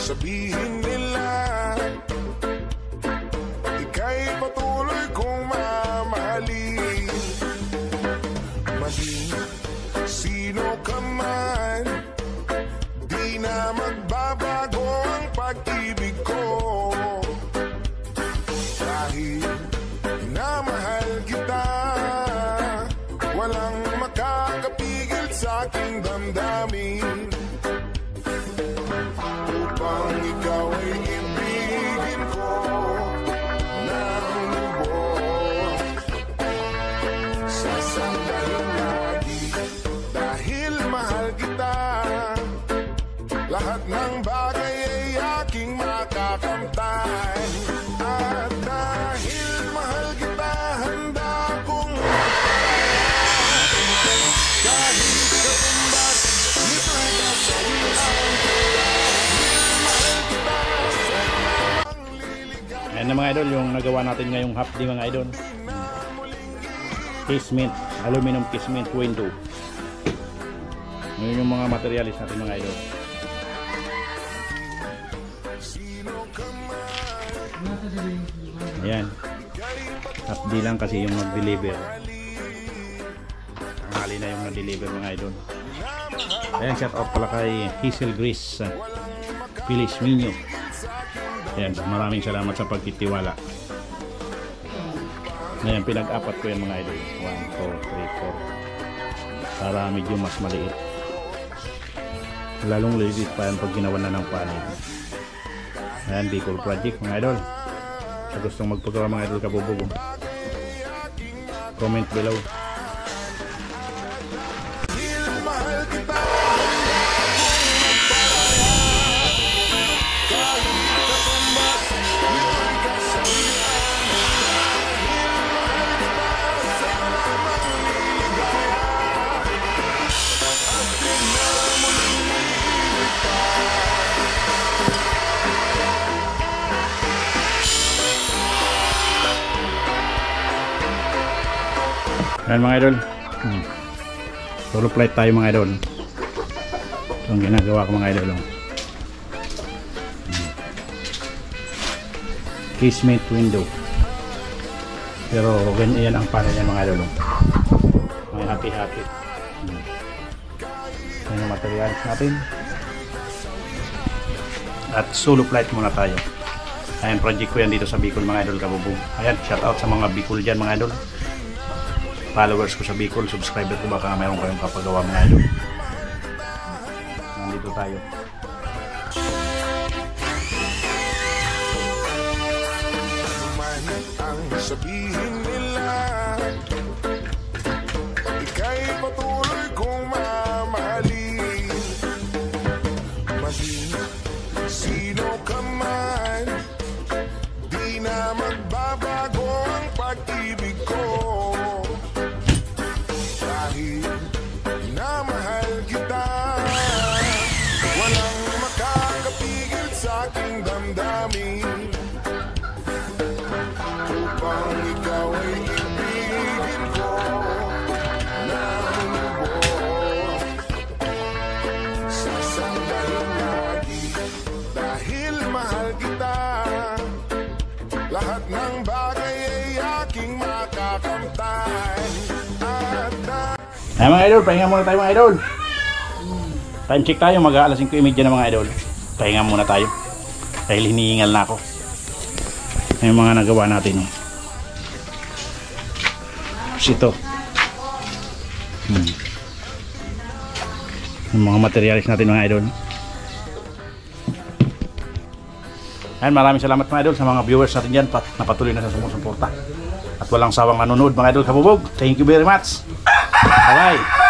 sabihin nila, ika'y patuloy kong mamahalin. Maging sino ka man, di na magbabago ang pag-ibig ko. Dahil minamahal kita, walang makakapigil sa aking damdamin. Upang ikaw ay ibigin ko ng lubos, sasandahin lagi dahil mahal kita. Lahat ng bagay ay aking makakamtan. At dahil mahal kita, handa kong kahit katumbas, nito'y kasawian. Ayan na mga idol, yung nagawa natin ngayong half day mga idol. Casement, aluminum casement window. Ngayon yung mga materialis natin mga idol. Ayan, half day lang kasi yung nag-deliver. Tanghali na yung nag-deliver mga idol. Ayan, shout out pala kay Hazel Grace Pilis Minyo. Ayan, maraming salamat sa pagtitiwala. Ayan, pinag-apat ko yan mga idol. 1, 2, 3, 4 para medyo mas maliit. Lalong lilit pa yan pag ginawa na ng panel. Ayan, Bicol Project mga idol. Sa gustong magpagawa mga idol kabubog, comment below. Ayan mga idol, solo plate tayo mga idol. Ito ang ginagawa ko mga idol. Casement window, pero ganyan ang panel niya mga idol. May happy. Ayan ang materials natin. At solo plate muna tayo. Ayan, project ko yan dito sa Bicol mga idol kabubog. Ayan, shout out sa mga Bicol dyan mga idol. Followers ko sa Bicol, subscriber ko, baka mayroon kayong papagawa mga idol. Nandito tayo. Man ang sabihin nila, ika'y patuloy kong mamahalin. Maging sino ka man, di na magbabago ang pag-ibig ko. Minamahal kita, walang makakapigil sa aking damdamin. Upang ikaw ay ibigin ko ng lubos, sasandahin lagi dahil mahal kita. Lahat ng bagay ay aking makakamtan. Ay mga idol, pahinga muna tayo mga idol. Time check tayo, mag-aalas 5:30 na mga idol. Pahinga muna tayo dahil hinihingal na ako. Yung mga nagawa natin. Ito yung mga materialis natin mga idol. Ayan, maraming salamat mga idol sa mga viewers natin dyan na patuloy na sa sumusuporta at walang sawang nanonood mga idol kabubog. Thank you very much. Bye bye.